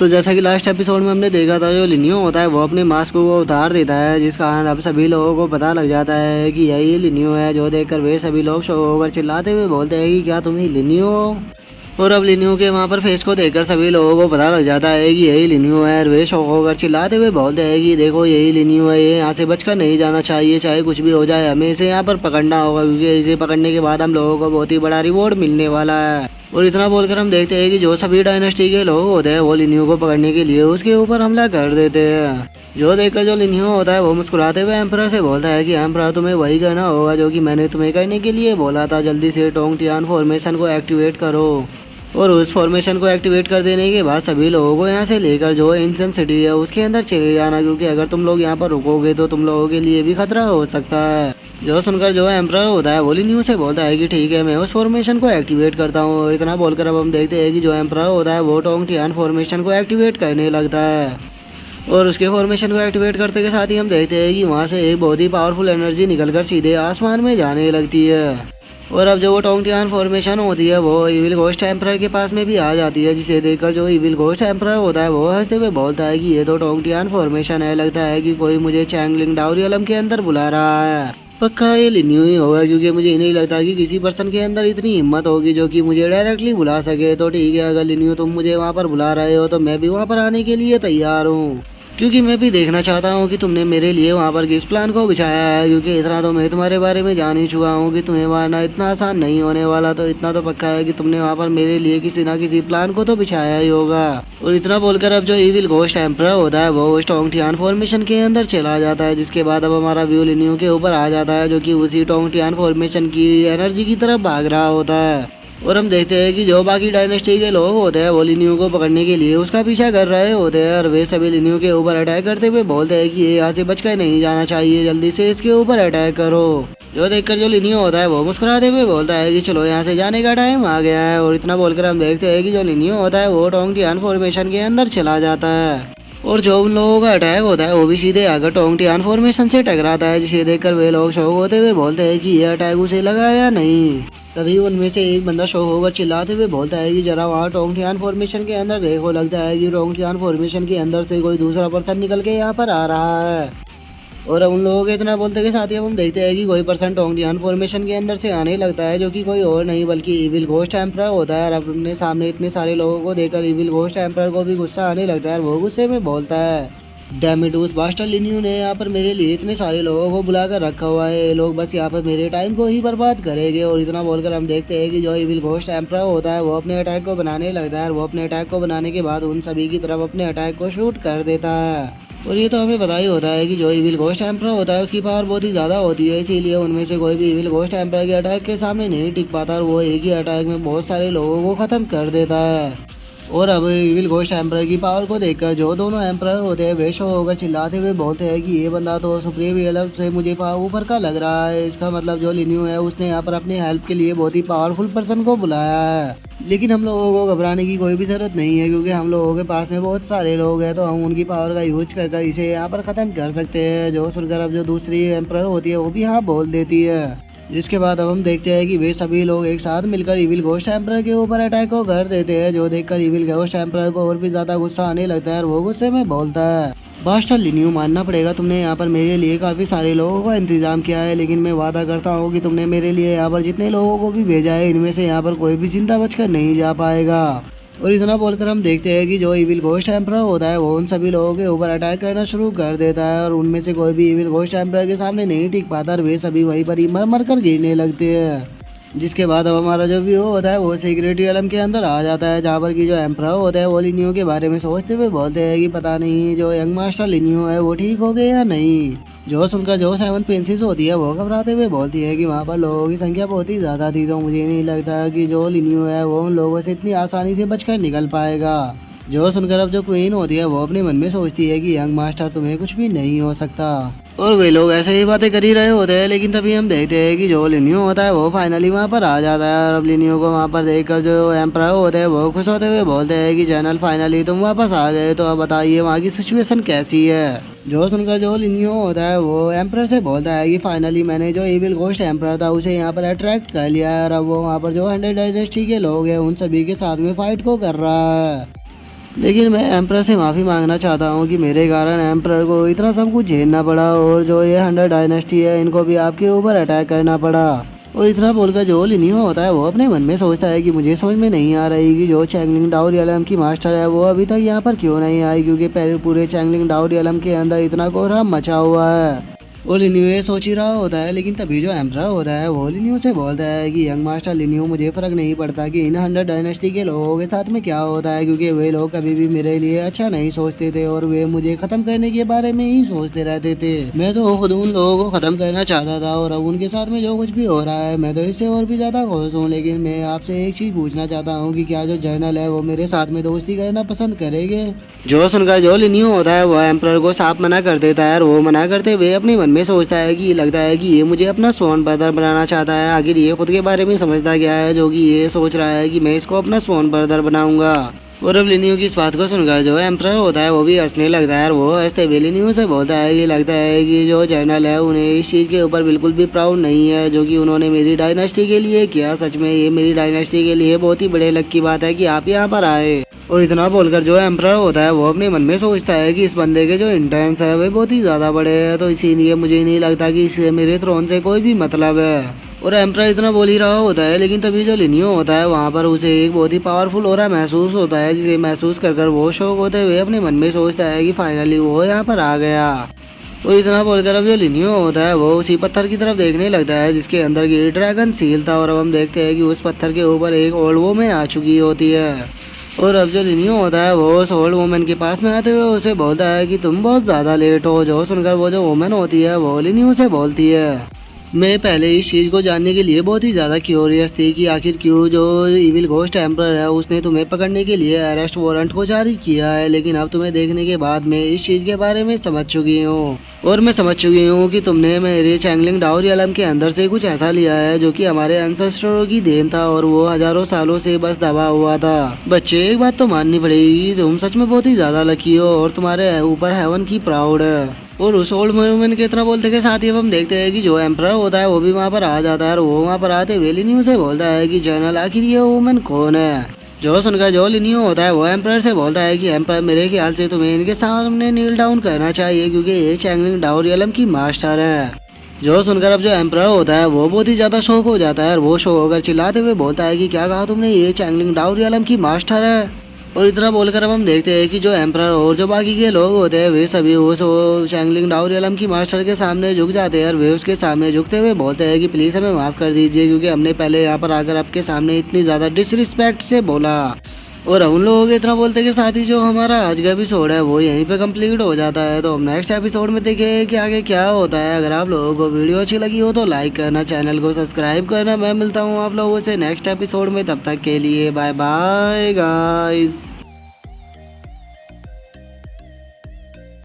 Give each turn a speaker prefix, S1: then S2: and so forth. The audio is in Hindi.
S1: तो जैसा कि लास्ट एपिसोड में हमने देखा था, जो लिनियो होता है वो अपने मास्क को उतार देता है, जिस कारण अब सभी लोगों को पता लग जाता है कि यही लिनियो है। जो देखकर वे सभी लोग शो होकर चिल्लाते हुए बोलते हैं कि क्या तुम ही लिनियो हो? और अब लिनियो के वहाँ पर फेस को देखकर सभी लोगों को पता लग जाता है कि यही लिनियो है। और वे शौक होकर चिल्लाते हुए बोलते हैं कि देखो यही लिनियो है, ये यहाँ से बचकर नहीं जाना चाहिए, चाहे कुछ भी हो जाए हमें इसे यहाँ पर पकड़ना होगा, क्योंकि इसे पकड़ने के बाद हम लोगों को बहुत ही बड़ा रिवॉर्ड मिलने वाला है। और इतना बोलकर हम देखते हैं कि जो सभी डायनेस्टी के लोग होते हैं वो लिनियो को पकड़ने के लिए उसके ऊपर हमला कर देते हैं। जो देखकर जो लिनियो होता है वो मुस्कुराते हुए एम्परर से बोलता है कि एम्परर तुम्हें वही करना होगा जो कि मैंने तुम्हें करने के लिए बोला था, जल्दी से टोंग टियान फॉर्मेशन को एक्टिवेट करो। और उस फॉर्मेशन को एक्टिवेट कर देने के बाद सभी लोगों को यहाँ से लेकर जो एंशिएंट सिटी है उसके अंदर चले जाना, क्योंकि अगर तुम लोग यहाँ पर रुकोगे तो तुम लोगों के लिए भी खतरा हो सकता है। जो सुनकर जो एम्परर होता है वो लिनियो से बोलता है कि ठीक है, मैं उस फॉर्मेशन को एक्टिवेट करता हूँ। और इतना बोलकर अब हम देखते हैं कि जो एम्परर होता है वो टोंग टियान फॉर्मेशन को एक्टिवेट करने लगता है। और उसके फॉर्मेशन को एक्टिवेट करते के साथ ही हम देखते हैं कि वहाँ से एक बहुत ही पावरफुल एनर्जी निकलकर सीधे आसमान में जाने लगती है। और अब जो वो टोंग टियान फॉर्मेशन होती है वो इविल घोस्ट एम्परर के पास में भी आ जाती है, जिसे देखकर जो इविल घोस्ट एम्परर होता है वो हंसते हुए बोलता है कि ये तो टोंग टियान फॉर्मेशन है, लगता है कि कोई मुझे चैंगलिंग डाउरियलम के अंदर बुला रहा है। पक्का ये लिनियो ही होगा, क्योंकि मुझे नहीं लगता कि किसी पर्सन के अंदर इतनी हिम्मत होगी जो कि मुझे डायरेक्टली बुला सके। तो ठीक है, अगर लिनियो तुम मुझे वहाँ पर बुला रहे हो तो मैं भी वहाँ पर आने के लिए तैयार हूँ, क्योंकि मैं भी देखना चाहता हूँ कि तुमने मेरे लिए वहाँ पर किस प्लान को बिछाया है। क्योंकि इतना तो मैं तुम्हारे बारे में जान ही चुका हूँ कि तुम्हें मारना इतना आसान नहीं होने वाला, तो इतना तो पक्का है कि तुमने वहाँ पर मेरे लिए किसी ना किसी प्लान को तो बिछाया ही होगा। और इतना बोलकर अब जो इविल घोस्ट एम्परर होता है वो टोंग टियान फॉर्मेशन के अंदर चला जाता है, जिसके बाद अब हमारा व्यू लिनियो के ऊपर आ जाता है, जो कि उसी टोंग टियान फॉर्मेशन की एनर्जी की तरफ भाग रहा होता है। और हम देखते हैं कि जो बाकी डायनेस्टी के लोग होते हैं वो लिनियो को पकड़ने के लिए उसका पीछा कर रहे होते हैं। और वे सभी लिनियो के ऊपर अटैक करते हुए बोलते हैं कि ये यहाँ से बचकर नहीं जाना चाहिए, जल्दी से इसके ऊपर अटैक करो। जो देखकर जो लिनियो होता है वो मुस्कुराते हुए बोलता है कि चलो यहाँ से जाने का टाइम आ गया है। और इतना बोलकर हम देखते हैं कि जो लिनियो होता है वो टोंग टियान फॉर्मेशन के अंदर चला जाता है। और जो उन लोगों का अटैक होता है वो भी सीधे आकर टोंग टियान फॉर्मेशन से टकराता है, जिसे देखकर वे लोग शौक होते हुए बोलते हैं कि ये अटैक उसे लगा या नहीं। तभी उनमें से एक बंदा शो होकर चिल्लाते हुए बोलता है कि जरा वहाँ टोंग टियान फॉर्मेशन के अंदर देखो, लगता है कि टोंग टियान फॉर्मेशन के अंदर से कोई दूसरा पर्सन निकल के यहाँ पर आ रहा है। और उन लोगों के इतना बोलते के साथ ही हम देखते हैं कि कोई पर्सन टोंग टियान फॉर्मेशन के अंदर से आने लगता है, जो कि कोई और नहीं बल्कि इविल घोस्ट एम्परर होता है। और अपने सामने इतने सारे लोगों को देखकर इविल घोस्ट एम्परर को भी गुस्सा आने लगता है और वो गुस्से में बोलता है, डैम इट, उस बास्टर लिनियो ने यहाँ पर मेरे लिए इतने सारे लोगों को बुला कर रखा हुआ है, ये लोग बस यहाँ पर मेरे टाइम को ही बर्बाद करेंगे। और इतना बोलकर हम देखते हैं कि जो इविल घोस्ट एम्परर होता है वो अपने अटैक को बनाने लगता है। और वो अपने अटैक को बनाने के बाद उन सभी की तरफ अपने अटैक को शूट कर देता है। और ये तो हमें पता ही होता है कि जो इविल घोस्ट एम्परर होता है उसकी पावर बहुत ही ज़्यादा होती है, इसीलिए उनमें से कोई भी इविल घोस्ट एम्परर के अटैक के सामने नहीं टिक पाता और वो एक ही अटैक में बहुत सारे लोगों को ख़त्म कर देता है। और अब इविल घोस्ट एम्परर की पावर को देखकर जो दोनों एम्परर होते हैं वे शो होकर चिल्लाते हुए बोलते हैं कि ये बंदा तो सुप्रीम रियलम से मुझे ऊपर का लग रहा है। इसका मतलब जो लिनियो है उसने यहाँ पर अपने हेल्प के लिए बहुत ही पावरफुल पर्सन को बुलाया है। लेकिन हम लोगों को घबराने की कोई भी जरूरत नहीं है, क्योंकि हम लोगों के पास में बहुत सारे लोग हैं, तो हम उनकी पावर का यूज कर इसे यहाँ पर ख़त्म कर सकते हैं। जो सुनकर अब जो दूसरी एम्परर होती है वो भी हाँ बोल देती है, जिसके बाद अब हम देखते हैं कि वे सभी लोग एक साथ मिलकर इविल घोस्ट एम्परर के ऊपर अटैक को कर देते हैं। जो देखकर इविल घोस्ट एम्परर को और भी ज़्यादा गुस्सा आने लगता है और वो गुस्से में बोलता है, बास्टर लिनियो, मानना पड़ेगा तुमने यहाँ पर मेरे लिए काफ़ी सारे लोगों का इंतजाम किया है, लेकिन मैं वादा करता हूँ कि तुमने मेरे लिए यहाँ पर जितने लोगों को भी भेजा है इनमें से यहाँ पर कोई भी जिंदा बचकर नहीं जा पाएगा। और इतना बोलकर हम देखते हैं कि जो इविल घोस्ट एम्परर होता है वो उन सभी लोगों के ऊपर अटैक करना शुरू कर देता है। और उनमें से कोई भी इविल घोस्ट एम्परर के सामने नहीं टिक पाता और वे सभी वहीं पर ही मर मर कर गिरने लगते हैं। जिसके बाद अब हमारा जो व्यू होता है वो सीक्रेट रियलम के अंदर आ जाता है, जहाँ पर की जो एम्परर होता है वो लिनियो के बारे में सोचते हुए बोलते हैं कि पता नहीं जो यंग मास्टर लिनियो है वो ठीक हो गए या नहीं। जो सुनकर जो 7 प्रिंसेस होती है वो घबराते हुए बोलती है कि वहाँ पर लोगों की संख्या बहुत ही ज़्यादा थी, तो मुझे नहीं लगता कि जो लिनियो है वो उन लोगों से इतनी आसानी से बचकर निकल पाएगा। जो सुनकर अब जो क्वीन होती है वो अपने मन में सोचती है कि यंग मास्टर तुम्हें कुछ भी नहीं हो सकता। और वे लोग ऐसे ही बातें कर ही रहे होते हैं, लेकिन तभी हम देखते हैं कि जो लिनियो होता है वो फाइनली वहाँ पर आ जाता है। और अब लिनियो को वहाँ पर देखकर जो एम्परर होते हैं वो खुश होते हुए बोलते हैं कि जनरल फाइनली तुम वापस आ गए, तो अब बताइए वहाँ की सिचुएशन कैसी है। जो सुनकर जो लिनियो होता है वो एम्परर से बोलता है कि फाइनली मैंने जो इविल घोस्ट एम्परर था उसे यहाँ पर अट्रैक्ट कर लिया है और अब वो वहाँ पर जो 100 डायनेस्टी के लोग हैं उन सभी के साथ में फाइट को कर रहा है। लेकिन मैं एम्प्रर से माफ़ी मांगना चाहता हूँ कि मेरे कारण एम्प्रर को इतना सब कुछ झेलना पड़ा और जो ये 100 डायनेस्टी है इनको भी आपके ऊपर अटैक करना पड़ा। और इतना बोलकर जो लिनियो होता है वो अपने मन में सोचता है कि मुझे समझ में नहीं आ रही कि जो चैंगलिंग डाओ रियलम की मास्टर है वो अभी तक यहाँ पर क्यों नहीं आई, क्योंकि पहले पूरे चैंगलिंग डाओ रियलम के अंदर इतना कोहराम मचा हुआ है। वो लिनियो ये सोच ही रहा होता है, लेकिन तभी जो एम्परर होता है वो लिनियो से बोलता है कि यंग मास्टर लिनियो, मुझे फर्क नहीं पड़ता कि इन 100 डायनेस्टी के लोगों के साथ में क्या होता है, क्योंकि वे लोग कभी भी मेरे लिए अच्छा नहीं सोचते थे और वे मुझे खत्म करने के बारे में ही सोचते रहते थे। मैं तो खुद उन लोगों को खत्म करना चाहता था और अब उनके साथ में जो कुछ भी हो रहा है मैं तो इससे और भी ज्यादा खुश हूँ। लेकिन मैं आपसे एक चीज पूछना चाहता हूँ कि क्या जो जर्नल है वो मेरे साथ में दोस्ती करना पसंद करेंगे। जो सुनकर जो लिनियो होता है वो एम्परर को साफ मना कर देता है और वो मना करते हुए अपने मन में सोचता है कि लगता है कि ये मुझे अपना स्वर्ण ब्रदर बनाना चाहता है। आखिर ये खुद के बारे में समझता क्या है जो कि ये सोच रहा है कि मैं इसको अपना स्वर्ण ब्रदर बनाऊंगा। और अब लिनियो की इस बात को सुनकर जो एम्परर होता है वो भी हंसने लगता है और वो हंसते हुए लिनियो से बोलता है कि लगता है कि जो जनरल है उन्हें इस चीज़ के ऊपर बिल्कुल भी प्राउड नहीं है जो कि उन्होंने मेरी डायनेस्टी के लिए किया। सच में ये मेरी डायनेस्टी के लिए बहुत ही बड़े लक की बात है कि आप यहाँ पर आए। और इतना बोलकर जो एम्परर होता है वो अपने मन में सोचता है कि इस बंदे के जो इंटेंस है वे बहुत ही ज़्यादा बड़े हैं, तो इसीलिए मुझे नहीं लगता कि इससे मेरे थ्रोन से कोई भी मतलब है। और एम्परर इतना बोल ही रहा होता है, लेकिन तभी जो लिनियो होता है वहाँ पर उसे एक बहुत ही पावरफुल ऑरा महसूस होता है, जिसे महसूस कर वो शौक होते हुए अपने मन में सोचता है कि फाइनली वो यहाँ पर आ गया। और इतना बोलकर अब जो लिनियो होता है वो उसी पत्थर की तरफ देखने लगता है जिसके अंदर की ड्रैगन सील था। और अब हम देखते हैं कि उस पत्थर के ऊपर एक ओल्ड वुमन आ चुकी होती है। और अब जो लिनियो होता है वो उस ओल्ड वुमन के पास में आते हुए उसे बोलता है कि तुम बहुत ज़्यादा लेट हो। जो सुनकर वो जो वुमन होती है वो लिनियो से बोलती है, मैं पहले इस चीज़ को जानने के लिए बहुत ही ज़्यादा क्यूरियस थी कि आखिर क्यों जो इविल घोस्ट एम्परर है उसने तुम्हें पकड़ने के लिए अरेस्ट वारंट को जारी किया है, लेकिन अब तुम्हें देखने के बाद मैं इस चीज़ के बारे में समझ चुकी हूँ। और मैं समझ चुकी हूँ कि तुमने मेरे चैंगलिंग डाओ रियलम के अंदर से कुछ ऐसा लिया है जो कि हमारे एंसेस्टरों की देन था और वो हजारों सालों से बस दबा हुआ था। बच्चे एक बात तो माननी पड़ेगी, तुम सच में बहुत ही ज़्यादा लकी हो और तुम्हारे ऊपर हेवन की प्राउड है। और उस ओल्ड वुमन के इतना बोलते के साथ ही अब हम देखते हैं कि जो एम्परर होता है वो भी वहाँ पर आ जाता है और वो वहाँ पर आते हुए लिनियो से बोलता है कि जनरल आखिर ये वुमन कौन है। जो सुनकर जो लिनियो होता है वो एम्परर से बोलता है कि एम्परर मेरे ख्याल से तुम्हें इनके सामने नील डाउन करना चाहिए क्योंकि ये चैंगलिंग डाओ रियलम की मास्टर है। जो सुनकर अब जो एम्परर होता है वो बहुत ही ज्यादा शौक हो जाता है और वो शौक होकर चिल्लाते हुए बोलता है कि क्या कहा तुमने, ये चैंगलिंग डाओ रियलम की मास्टर है। और इतना बोलकर अब हम देखते हैं कि जो एम्परर और जो बाकी के लोग होते हैं वे सभी वो चैंगलिंग डाओ रियलम की मास्टर के सामने झुक जाते हैं और वे उसके सामने झुकते हुए बोलते हैं कि प्लीज़ हमें माफ़ कर दीजिए क्योंकि हमने पहले यहाँ पर आकर आपके सामने इतनी ज़्यादा डिसरिस्पेक्ट से बोला। और उन लोगों के इतना बोलते के साथ ही जो हमारा आज का एपिसोड है वो यहीं पे कंप्लीट हो जाता है। तो हम नेक्स्ट एपिसोड में देखें कि आगे क्या होता है। अगर आप लोगों को वीडियो अच्छी लगी हो तो लाइक करना, चैनल को सब्सक्राइब करना। मैं मिलता हूँ आप लोगों से नेक्स्ट एपिसोड में, तब तक के लिए बाय बाय गाइस।